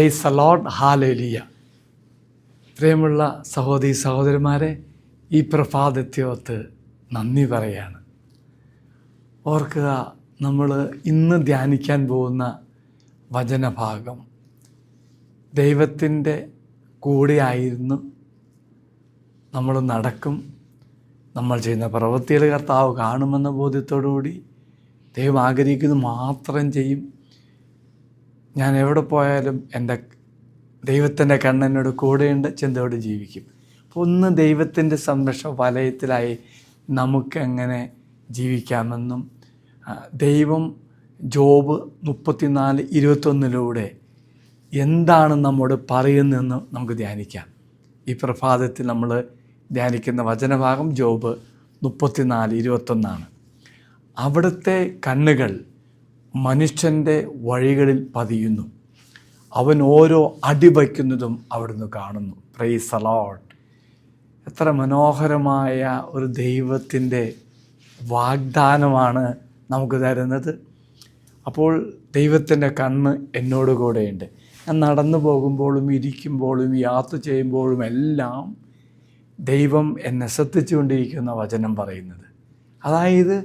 Price the Lord, hallelujah. പ്രിയമുള്ള സഹോദരി സഹോദരന്മാരെ, ഈ പ്രഭാതത്യോത്ത് നന്ദി പറയാണ്. ഓർക്കുക, നമ്മൾ ഇന്ന് ധ്യാനിക്കാൻ പോകുന്ന വചനഭാഗം ദൈവത്തിൻ്റെ കൂടെ ആയിരുന്നു നമ്മൾ നടക്കും. നമ്മൾ ചെയ്യുന്ന പ്രവൃത്തികൾ കർത്താവ് കാണുമെന്ന ബോധ്യത്തോടുകൂടി ദൈവം ആഗ്രഹിക്കുന്നത് മാത്രം ചെയ്യും. ഞാൻ എവിടെ പോയാലും എൻ്റെ ദൈവത്തിൻ്റെ കണ്ണെന്നോട് കൂടെയുണ്ട്, ചിന്തയോട് ജീവിക്കും. അപ്പോൾ ഒന്ന് ദൈവത്തിൻ്റെ സംരക്ഷണ വലയത്തിലായി നമുക്കെങ്ങനെ ജീവിക്കാമെന്നും ദൈവം ജോബ് 34:21 എന്താണ് നമ്മോട് പറയുന്നതെന്ന് നമുക്ക് ധ്യാനിക്കാം. ഈ പ്രഭാതത്തിൽ നമ്മൾ ധ്യാനിക്കുന്ന വചനഭാഗം ജോബ് 34:21. അവിടുത്തെ കണ്ണുകൾ മനുഷ്യൻ്റെ വഴികളിൽ പതിയുന്നു, അവൻ ഓരോ അടി വയ്ക്കുന്നതും അവിടുന്ന് കാണുന്നു. Price the Lord. എത്ര മനോഹരമായ ഒരു ദൈവത്തിൻ്റെ വാഗ്ദാനമാണ് നമുക്ക് തരുന്നത്. അപ്പോൾ ദൈവത്തിൻ്റെ കണ്ണ് എന്നോട് കൂടെയുണ്ട്. ഞാൻ നടന്നു പോകുമ്പോഴും ഇരിക്കുമ്പോഴും യാത്ര ചെയ്യുമ്പോഴും എല്ലാം ദൈവം എന്നെ ശ്രദ്ധിച്ചുകൊണ്ടിരിക്കുന്ന വചനം പറയുന്നത്. അതായത്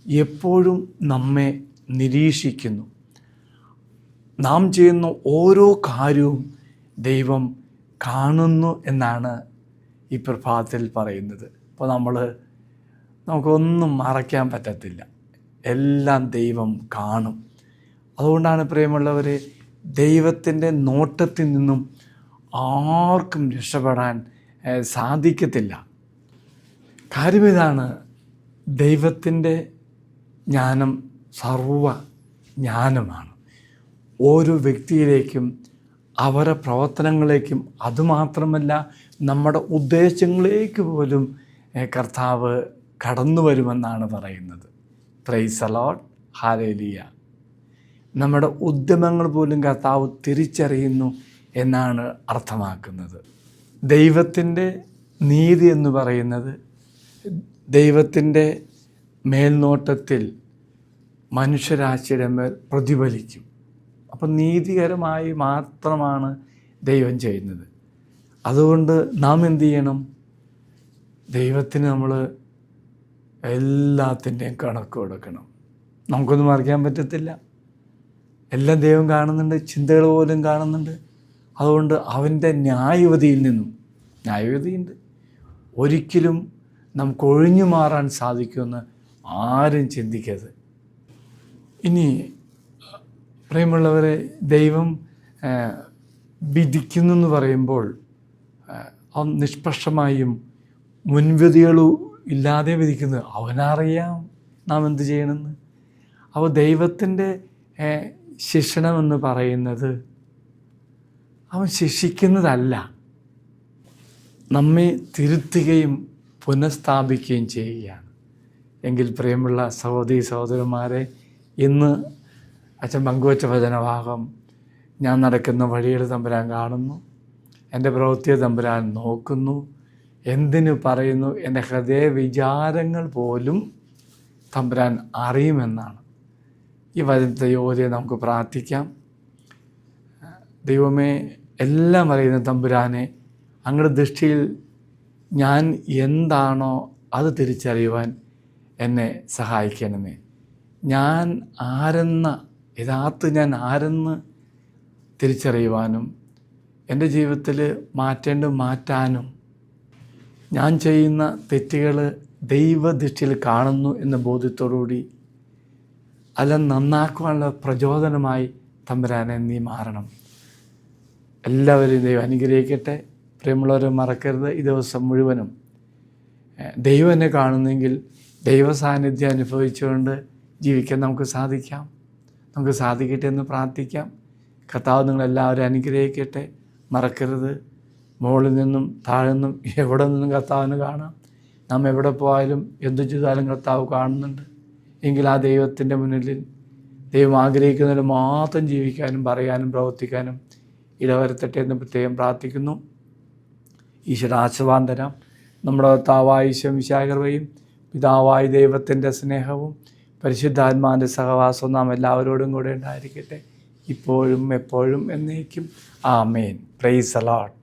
എപ്പോഴും നമ്മെ നിരീക്ഷിക്കുന്നു. നാം ചെയ്യുന്ന ഓരോ കാര്യവും ദൈവം കാണുന്നു എന്നാണ് ഈ പ്രഭാതത്തിൽ പറയുന്നത്. അപ്പോൾ നമുക്കൊന്നും മറയ്ക്കാൻ പറ്റത്തില്ല, എല്ലാം ദൈവം കാണും. അതുകൊണ്ടാണ് പ്രിയമുള്ളവരെ, ദൈവത്തിൻ്റെ നോട്ടത്തിൽ നിന്നും ആർക്കും രക്ഷപ്പെടാൻ സാധിക്കത്തില്ല. കാര്യം ഇതാണ്, ദൈവത്തിൻ്റെ ജ്ഞാനം സർവ ജ്ഞാനമാണ്. ഓരോ വ്യക്തിയിലേക്കും അവരുടെ പ്രവർത്തനങ്ങളിലേക്കും അതുമാത്രമല്ല നമ്മുടെ ഉദ്ദേശങ്ങളിലേക്ക് പോലും കർത്താവ് കടന്നു വരുമെന്നാണ് പറയുന്നത്. Price the Lord, hallelujah. നമ്മുടെ ഉദ്യമങ്ങൾ പോലും കർത്താവ് തിരിച്ചറിയുന്നു എന്നാണ് അർത്ഥമാക്കുന്നത്. ദൈവത്തിൻ്റെ നീതി എന്ന് പറയുന്നത് ദൈവത്തിൻ്റെ മേൽനോട്ടത്തിൽ മനുഷ്യരാശിയുടെ മേൽ പ്രതിഫലിക്കും. അപ്പം നീതികരമായി മാത്രമാണ് ദൈവം ചെയ്യുന്നത്. അതുകൊണ്ട് നാം എന്തു ചെയ്യണം? ദൈവത്തിന് നമ്മൾ എല്ലാത്തിൻ്റെയും കണക്ക് കൊടുക്കണം. നമുക്കൊന്നും മറിക്കാൻ പറ്റത്തില്ല. എല്ലാം ദൈവം കാണുന്നുണ്ട്, ചിന്തകൾ പോലും കാണുന്നുണ്ട്. അതുകൊണ്ട് അവൻ്റെ ന്യായവിധിയിൽ നിന്നും, ന്യായവിധിയുണ്ട്, ഒരിക്കലും നമുക്ക് ഒഴിഞ്ഞു മാറാൻ സാധിക്കുമെന്ന് ആരും ചിന്തിക്കരുത്. ഇനി പ്രിയമുള്ളവരെ, ദൈവം വിധിക്കുന്നു എന്ന് പറയുമ്പോൾ അവൻ നിഷ്പക്ഷമായും മുൻവിധികളും ഇല്ലാതെ വിധിക്കുന്നത്. അവനറിയാം നാം എന്ത് ചെയ്യണമെന്ന്. അപ്പോൾ ദൈവത്തിൻ്റെ ശിക്ഷണമെന്ന് പറയുന്നത് അവൻ ശിക്ഷിക്കുന്നതല്ല, നമ്മെ തിരുത്തുകയും പുനഃസ്ഥാപിക്കുകയും ചെയ്യുകയാണ്. എങ്കിൽ പ്രിയമുള്ള സഹോദരി സഹോദരന്മാരെ, ഇന്ന് അച്ഛൻ പങ്കുവച്ച വചനഭാഗം, ഞാൻ നടക്കുന്ന വഴികൾ തമ്പുരാൻ കാണുന്നു, എൻ്റെ പ്രവൃത്തിയെ തമ്പുരാൻ നോക്കുന്നു, എന്തിനു പറയുന്നു, എൻ്റെ ഹൃദയ വിചാരങ്ങൾ പോലും തമ്പുരാൻ അറിയുമെന്നാണ്. ഈ വചനത്തെ യോഗ്യതയെ നമുക്ക് പ്രാർത്ഥിക്കാം. ദൈവമേ, എല്ലാം അറിയുന്ന തമ്പുരാനെ, അങ്ങയുടെ ദൃഷ്ടിയിൽ ഞാൻ എന്താണോ അത് തിരിച്ചറിയുവാൻ എന്നെ സഹായിക്കണമേ. ഞാൻ ഞാൻ ആരെന്ന് തിരിച്ചറിയുവാനും എൻ്റെ ജീവിതത്തിൽ മാറ്റാനും ഞാൻ ചെയ്യുന്ന തെറ്റുകൾ ദൈവദൃഷ്ടിയിൽ കാണുന്നു എന്ന ബോധ്യത്തോടുകൂടി അതെല്ലാം നന്നാക്കുവാനുള്ള പ്രചോദനമായി തമ്പുരാനെ നീ മാറണം. എല്ലാവരെയും ദൈവം അനുഗ്രഹിക്കട്ടെ. പ്രിയമുള്ളവരെ, മറക്കരുത്, ഈ ദിവസം മുഴുവനും ദൈവം എന്നെ കാണുന്നെങ്കിൽ ദൈവ സാന്നിധ്യം അനുഭവിച്ചുകൊണ്ട് ജീവിക്കാൻ നമുക്ക് സാധിക്കട്ടെ എന്ന് പ്രാർത്ഥിക്കാം. കർത്താവ് നിങ്ങളെല്ലാവരും അനുഗ്രഹിക്കട്ടെ. മറക്കരുത്, മുകളിൽ നിന്നും താഴെ നിന്നും എവിടെ നിന്നും കർത്താവിന് കാണാം. നാം എവിടെ പോയാലും എന്തു ചെയ്താലും കർത്താവ് കാണുന്നുണ്ട്. എങ്കിൽ ആ ദൈവത്തിൻ്റെ മുന്നിൽ ദൈവം ആഗ്രഹിക്കുന്നതിൽ മാത്രം ജീവിക്കാനും പറയാനും പ്രവർത്തിക്കാനും ഇടവരുത്തട്ടെ എന്ന് പ്രത്യേകം പ്രാർത്ഥിക്കുന്നു. ഈശ്വര ആശീർവാദം തരാം. നമ്മുടെ കർത്താവായ ഈശോമിശിഹായുടെ പിതാവായ ദൈവത്തിൻ്റെ സ്നേഹവും പരിശുദ്ധാത്മാവിൻ്റെ സഹവാസവും നാം എല്ലാവരോടും കൂടെ ഉണ്ടായിരിക്കട്ടെ. ഇപ്പോഴും എപ്പോഴും എന്നേക്കും. ആമേൻ. Praise the Lord.